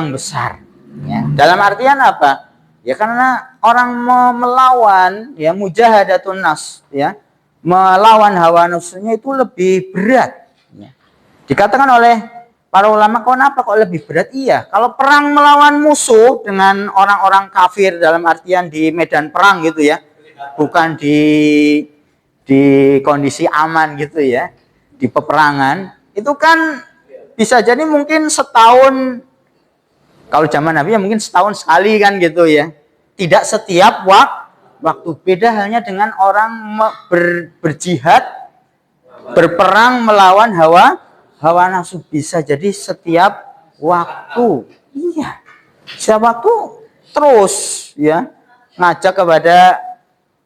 besar. Ya. Dalam artian apa? Ya karena orang melawan, ya, mujahadatun nas, ya, melawan hawa nafsunya itu lebih berat. Ya. Dikatakan oleh para ulama, kenapa kok lebih berat? Iya, kalau perang melawan musuh dengan orang-orang kafir dalam artian di medan perang gitu ya, bukan di kondisi aman gitu ya, di peperangan, itu kan bisa jadi mungkin setahun, kalau zaman Nabi ya mungkin setahun sekali kan gitu ya, tidak setiap waktu. Beda halnya dengan orang berjihad, berperang melawan hawa nafsu, bisa jadi setiap waktu. Iya, setiap waktu terus ya ngajak kepada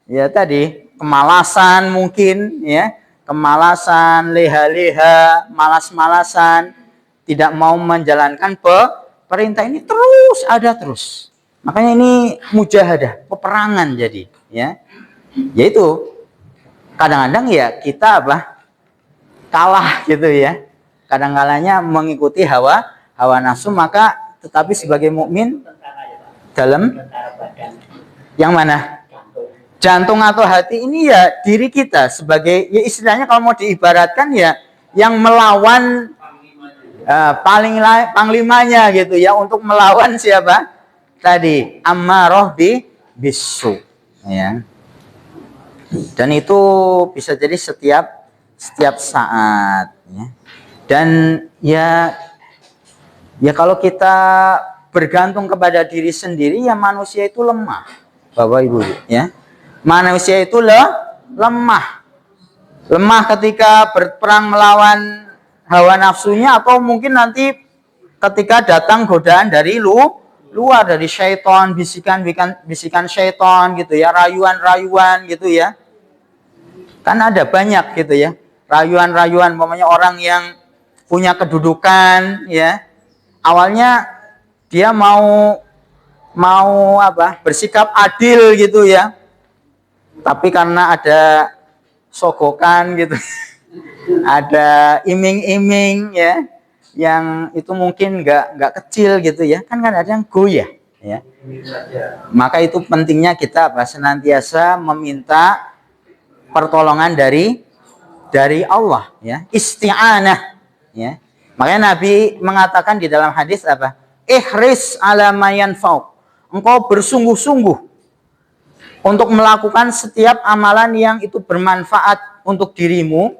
ya tadi kemalasan mungkin ya, kemalasan, leha-leha, malas-malasan, tidak mau menjalankan perintah, ini terus ada terus. Makanya ini mujahadah, peperangan jadi ya. Yaitu kadang-kadang ya kita kalah gitu ya. Kadang-kalanya mengikuti hawa nafsu, maka tetapi sebagai mukmin dalam yang mana? Jantung atau hati ini ya diri kita sebagai, ya istilahnya kalau mau diibaratkan ya yang melawan panglimanya gitu ya, untuk melawan siapa? Tadi ammaroh bisu ya. Dan itu bisa jadi setiap saat ya. Dan ya kalau kita bergantung kepada diri sendiri, ya manusia itu lemah, Bapak Ibu ya. Manusia itu lemah ketika berperang melawan hawa nafsunya, atau mungkin nanti ketika datang godaan dari luar, dari syaitan, bisikan syaitan gitu ya, rayuan gitu ya. Kan ada banyak gitu ya, rayuan, umpamanya orang yang punya kedudukan ya, awalnya dia mau bersikap adil gitu ya, tapi karena ada sogokan gitu ada iming-iming ya, yang itu mungkin nggak kecil gitu ya, kan ada yang goyah ya. Maka itu pentingnya kita senantiasa meminta pertolongan dari Allah ya, isti'anah ya. Makanya Nabi mengatakan di dalam hadis ihris ala ma yanfa'uk, engkau bersungguh-sungguh untuk melakukan setiap amalan yang itu bermanfaat untuk dirimu,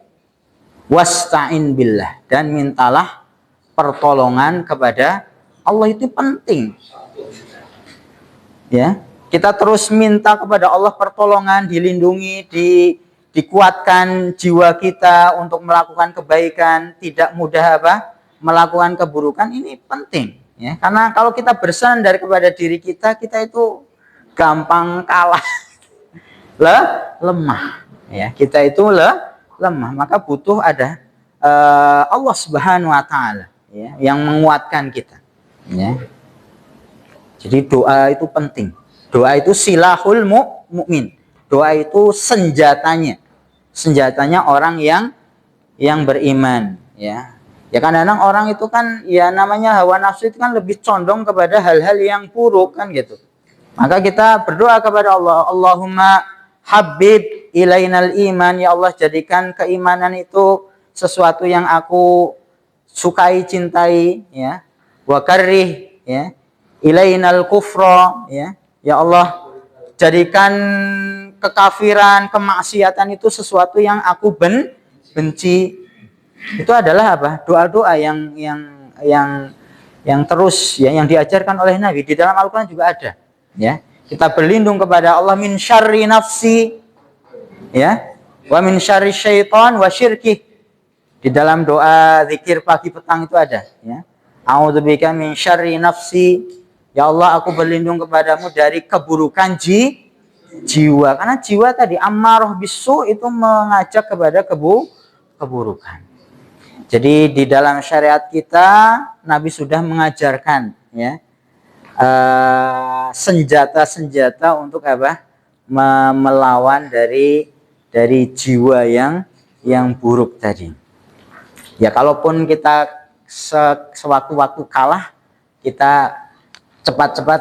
wasta'in billah, dan mintalah pertolongan kepada Allah. Itu penting ya, kita terus minta kepada Allah pertolongan, dilindungi, dikuatkan jiwa kita untuk melakukan kebaikan, tidak mudah melakukan keburukan. Ini penting ya, karena kalau kita bersandar kepada diri kita, kita itu gampang kalah, lemah ya, kita itu lemah. Maka butuh ada Allah Subhanahu wa taala ya, yang menguatkan kita ya. Jadi doa itu penting. Doa itu silahul mukmin. Doa itu senjatanya orang yang beriman ya. Ya kadang-kadang orang itu kan ya namanya hawa nafsu itu kan lebih condong kepada hal-hal yang buruk kan gitu. Maka kita berdoa kepada Allah, Allahumma habib ilainal iman, ya Allah jadikan keimanan itu sesuatu yang aku sukai, cintai ya. Wa karrih ya ilainal kufra ya. Ya Allah jadikan kekafiran, kemaksiatan itu sesuatu yang aku benci. Itu adalah doa-doa yang terus ya, yang diajarkan oleh Nabi. Di dalam Al-Qur'an juga ada ya. Kita berlindung kepada Allah min syarri nafsi ya, wa min syarri syaitan wa syirkih. Di dalam doa zikir pagi petang itu ada ya. A'udzubika min syarri nafsi, ya Allah aku berlindung kepadamu dari keburukan jiwa. Karena jiwa tadi ammaroh bisu itu mengajak kepada keburukan. Jadi di dalam syariat kita Nabi sudah mengajarkan ya senjata-senjata untuk melawan dari jiwa yang buruk tadi. Ya kalaupun kita sewaktu-waktu kalah, kita cepat-cepat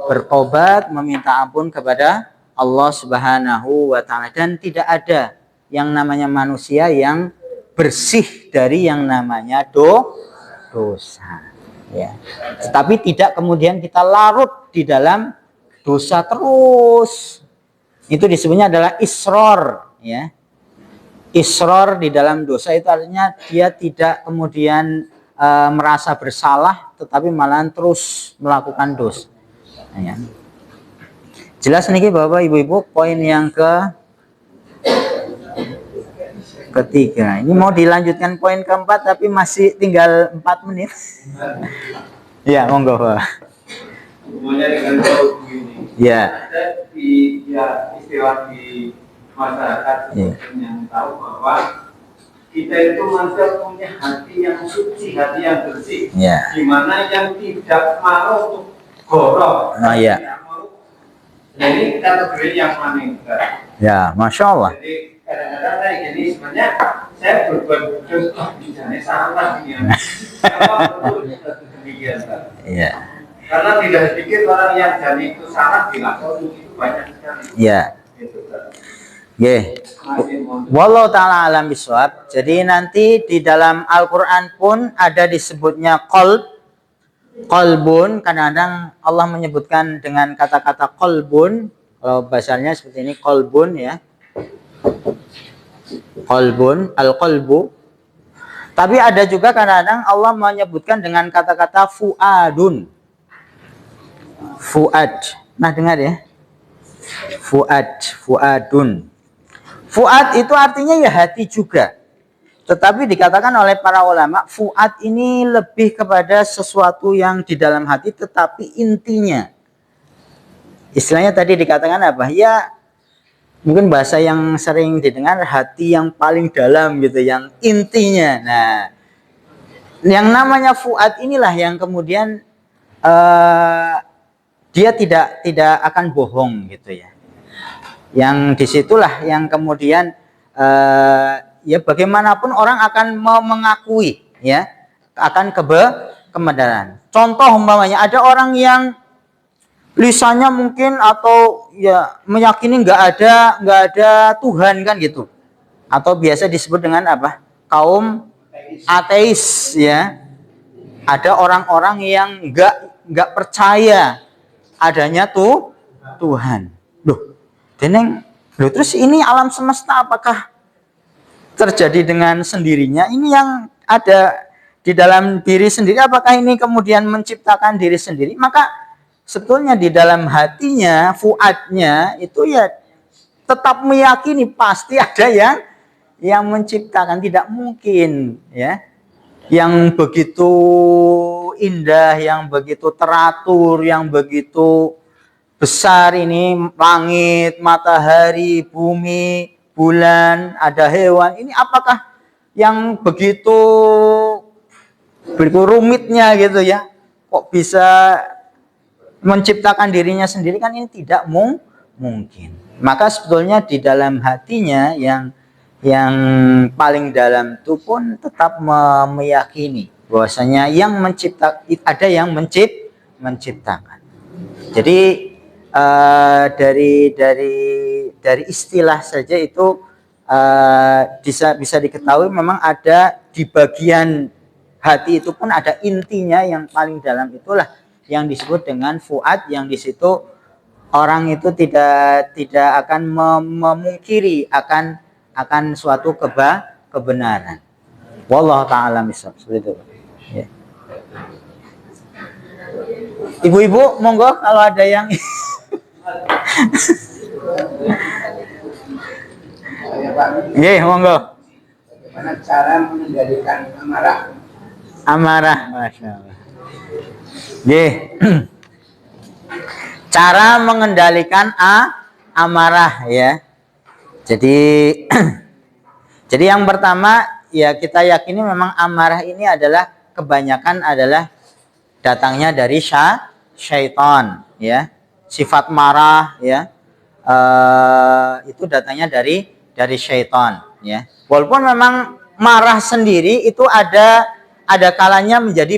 bertobat, meminta ampun kepada Allah Subhanahu wa taala, dan tidak ada yang namanya manusia yang bersih dari yang namanya dosa. Ya. Tetapi tidak kemudian kita larut di dalam dosa terus. Itu disebutnya adalah isror, ya. Isror di dalam dosa itu artinya dia tidak kemudian merasa bersalah, tetapi malahan terus melakukan dosa. Ya. Jelas nih Bapak Ibu-ibu, poin yang ketiga. Ini mau dilanjutkan poin keempat tapi masih tinggal 4 menit. Ya, monggo Pak. Hubungannya dengan jauh begini. Ya. Ada istilah di masyarakat yang tahu bahwa kita itu manusia punya hati yang suci, hati yang bersih. Ya. Di mana yang tidak mau untuk goroh. Nah, ya. Jadi kategori yang mana? Ya, Masya Allah. Jadi kadang-kadang saya gini, sebenarnya saya berbuat dosa, misalnya salah ini. Demikian, Pak. Iya. Karena tidak sedikit orang yang jadi itu salah dilakukan itu banyak sekali. Iya. Gitu, Pak. Nggih. Wallahu taala alam bisawab. Jadi nanti di dalam Al-Qur'an pun ada disebutnya qalbun. Kadang-kadang Allah menyebutkan dengan kata-kata qalbun. Kalau bahasanya seperti ini qalbun, ya. Qalbun, al-qalbu. Tapi ada juga kadang-kadang Allah menyebutkan dengan kata-kata fuadun. Fuad. Nah, dengar ya. Fuadun. Fuad itu artinya ya hati juga. Tetapi dikatakan oleh para ulama, fuad ini lebih kepada sesuatu yang di dalam hati tetapi intinya. Istilahnya tadi dikatakan apa? Ya mungkin bahasa yang sering didengar, hati yang paling dalam gitu, yang intinya. Nah, yang namanya fuad inilah yang kemudian dia tidak akan bohong gitu ya. Yang disitulah yang kemudian ya bagaimanapun orang akan mengakui ya akan kebenaran. Contoh umpamanya ada orang yang lisannya mungkin atau ya meyakini nggak ada Tuhan kan gitu, atau biasa disebut dengan apa, kaum ateis ya. Ada orang-orang yang nggak percaya adanya Tuhan. Loh, terus ini alam semesta apakah terjadi dengan sendirinya? Ini yang ada di dalam diri sendiri, apakah ini kemudian menciptakan diri sendiri? Maka sebetulnya di dalam hatinya, fuadnya itu ya tetap meyakini pasti ada yang menciptakan. Tidak mungkin ya yang begitu indah, yang begitu teratur, yang begitu besar ini, langit, matahari, bumi, bulan, ada hewan, ini apakah yang begitu rumitnya gitu ya, kok bisa menciptakan dirinya sendiri? Kan ini tidak mungkin. Maka sebetulnya di dalam hatinya yang paling dalam itu pun tetap meyakini bahwasanya yang ada yang menciptakan. Jadi dari istilah saja itu bisa diketahui memang ada di bagian hati itu pun ada intinya yang paling dalam, itulah yang disebut dengan fuad, yang di situ orang itu tidak akan memungkiri akan suatu kebenaran. Wallahu taala misal, seperti itu. Ya. Ibu-ibu monggo kalau ada yang nggih, monggo. Bagaimana cara mengendalikan amarah? Amarah, Masya Allah. Nggih. Cara mengendalikan amarah ya. Jadi yang pertama ya, kita yakini memang amarah ini adalah kebanyakan adalah datangnya dari syaitan ya. Sifat marah ya, itu datangnya dari syaitan, ya. Walaupun memang marah sendiri itu ada kalanya menjadi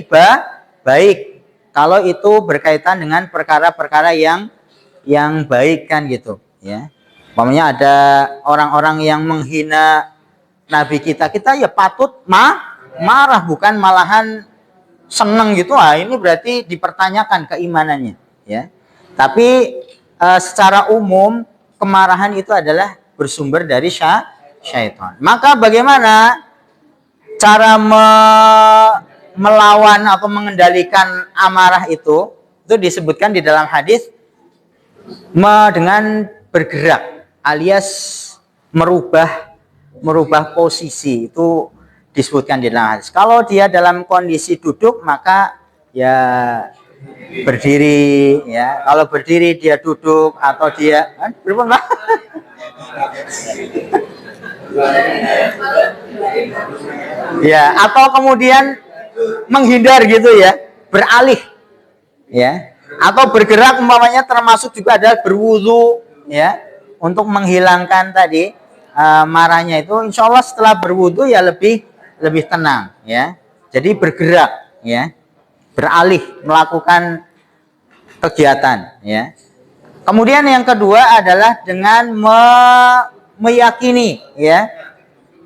baik kalau itu berkaitan dengan perkara-perkara yang baik kan gitu, ya. Umpamanya ada orang-orang yang menghina Nabi kita ya patut marah, bukan malahan seneng gitu. Ini berarti dipertanyakan keimanannya, ya. Tapi secara umum kemarahan itu adalah bersumber dari syaitan. Maka bagaimana cara melawan atau mengendalikan amarah itu disebutkan di dalam hadis dengan bergerak alias merubah posisi, itu disebutkan di dalam hadis. Kalau dia dalam kondisi duduk maka ya berdiri, ya. Kalau berdiri dia duduk, atau dia ya, atau kemudian menghindar gitu, ya, beralih, ya, atau bergerak umpamanya, termasuk juga ada berwudu, ya, untuk menghilangkan tadi marahnya itu. Insya Allah setelah berwudu ya lebih tenang, ya. Jadi bergerak, ya, beralih melakukan kegiatan, ya. Kemudian yang kedua adalah dengan meyakini, ya,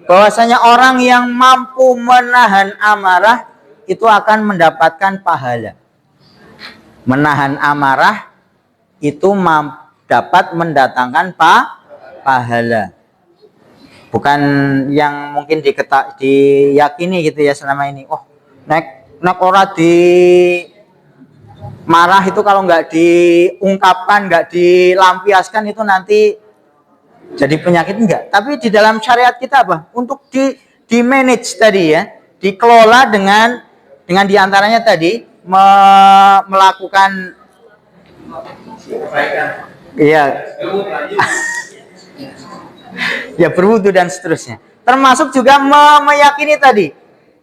bahwasanya orang yang mampu menahan amarah itu akan mendapatkan pahala. Menahan amarah itu dapat mendatangkan pahala. Bukan yang mungkin diyakini gitu ya selama ini. Oh, nek ora di marah itu, kalau nggak diungkapkan, nggak dilampiaskan itu nanti jadi penyakit. Enggak. Tapi di dalam syariat kita apa? Untuk di manage tadi, ya, dikelola dengan diantaranya tadi melakukan, iya, ya, berwudu dan seterusnya. Termasuk juga meyakini tadi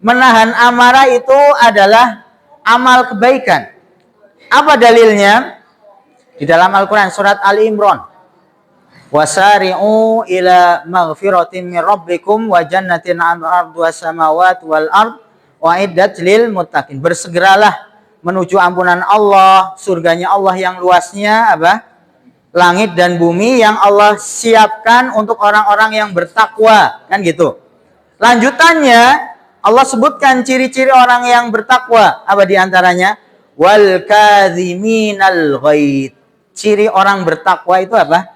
menahan amarah itu adalah amal kebaikan. Apa dalilnya? Di dalam Al-Quran surat Ali Imran, wasari'u ila maghfiratin min rabbikum wa jannatin 'arduha samawati wal ard wa iddat lil muttaqin. Bersegeralah menuju ampunan Allah, surganya Allah yang luasnya apa? Langit dan bumi yang Allah siapkan untuk orang-orang yang bertakwa, kan gitu. Lanjutannya Allah sebutkan ciri-ciri orang yang bertakwa. Apa diantaranya? Wal kadhiminal ghaid. Ciri orang bertakwa itu apa?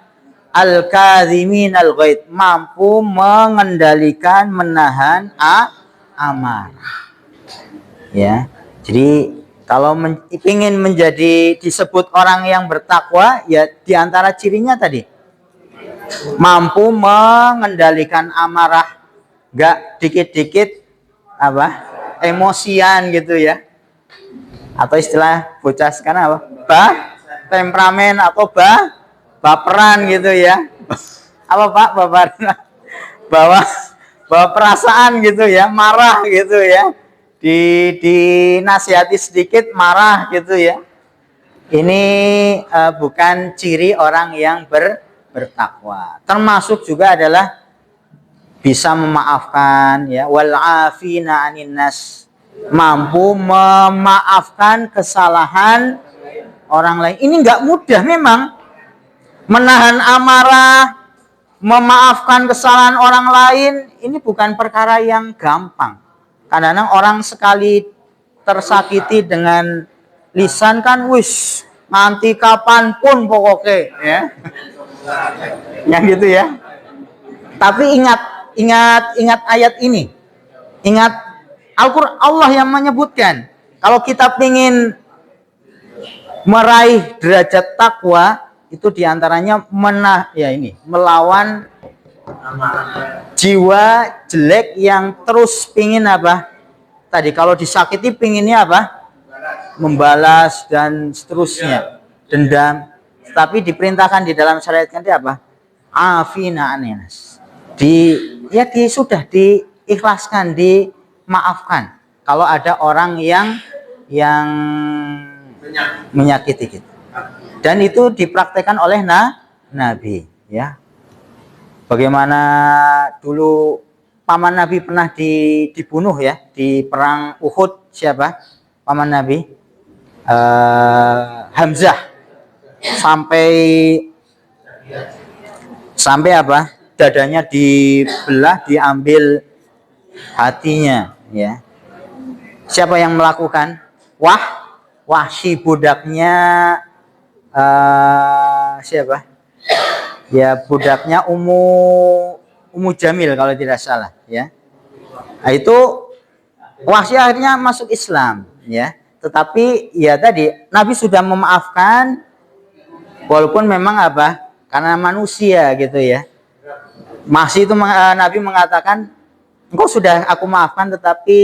Al kadhiminal ghaid, mampu mengendalikan, menahan amarah. Ya. Jadi kalau ingin menjadi disebut orang yang bertakwa, ya diantara cirinya tadi mampu mengendalikan amarah, gak dikit-dikit apa emosian gitu, ya, atau istilah bocah sekarang apa, temperamen atau baperan gitu, ya. Apa Pak, baperan? bawa perasaan gitu, ya, marah gitu, ya. Dinasihati sedikit marah gitu, ya. Ini bukan ciri orang yang bertakwa. Termasuk juga adalah bisa memaafkan, ya, wal afina 'anin nas, mampu memaafkan kesalahan orang lain. Ini enggak mudah memang. Menahan amarah, memaafkan kesalahan orang lain, ini bukan perkara yang gampang. Kadang-kadang orang sekali tersakiti dengan lisan kan wis nanti kapanpun pokoknya, ya. Yang gitu, ya. Tapi ingat ayat ini. Ingat Al-Qur'an, Allah yang menyebutkan kalau kita ingin meraih derajat takwa itu diantaranya melawan jiwa jelek yang terus pingin apa? Tadi kalau disakiti pinginnya apa? Membalas dan seterusnya, dendam. Tapi diperintahkan di dalam syariat nanti apa? Afina anas. Sudah diikhlaskan, dimaafkan. Kalau ada orang yang menyakiti kita. Dan itu dipraktekkan oleh Nabi, ya. Bagaimana dulu paman Nabi pernah dibunuh ya di perang Uhud. Siapa paman Nabi? Hamzah. Sampai apa? Dadanya dibelah, diambil hatinya, ya. Siapa yang melakukan? Wahsy, budaknya siapa? Ya, budaknya Ummu Jamil kalau tidak salah, ya. Nah, itu Wahsy akhirnya masuk Islam, ya. Tetapi ya tadi Nabi sudah memaafkan, walaupun memang apa? Karena manusia gitu ya. Masih itu Nabi mengatakan, engkau sudah aku maafkan, tetapi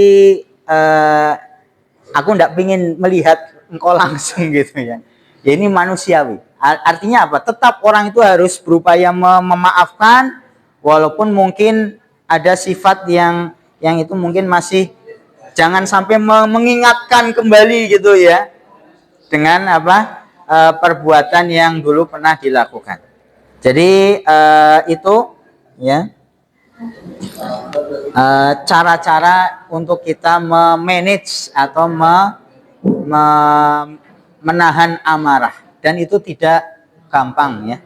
aku tidak ingin melihat engkau langsung gitu ya. Ya ini manusiawi. Artinya apa? Tetap orang itu harus berupaya memaafkan, walaupun mungkin ada sifat yang itu mungkin masih jangan sampai mengingatkan kembali gitu ya, dengan apa perbuatan yang dulu pernah dilakukan. Jadi itu ya cara-cara untuk kita memanage atau menahan amarah, dan itu tidak gampang ya,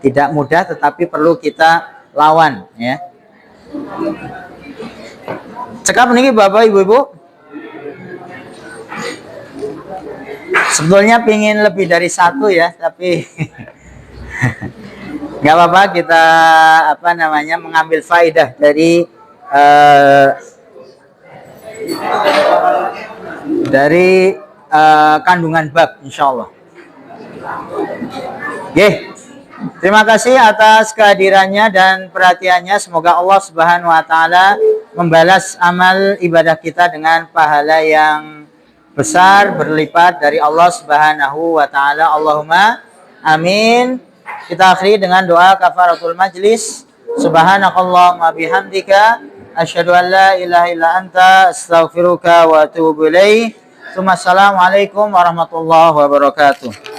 tidak mudah, tetapi perlu kita lawan ya. Cekap niki Bapak Ibu-ibu, sebetulnya pingin lebih dari satu ya, tapi nggak apa-apa, kita mengambil faidah dari kandungan bab, insyaallah. Terima kasih atas kehadirannya dan perhatiannya. Semoga Allah Subhanahu wa taala membalas amal ibadah kita dengan pahala yang besar berlipat dari Allah Subhanahu wa taala. Allahumma amin. Kita akhiri dengan doa kafaratul majlis. Subhanakallahumma bihamdika asyhadu an la ilaha illa anta astaghfiruka wa atubu ilaik. Assalamualaikum warahmatullahi wabarakatuh.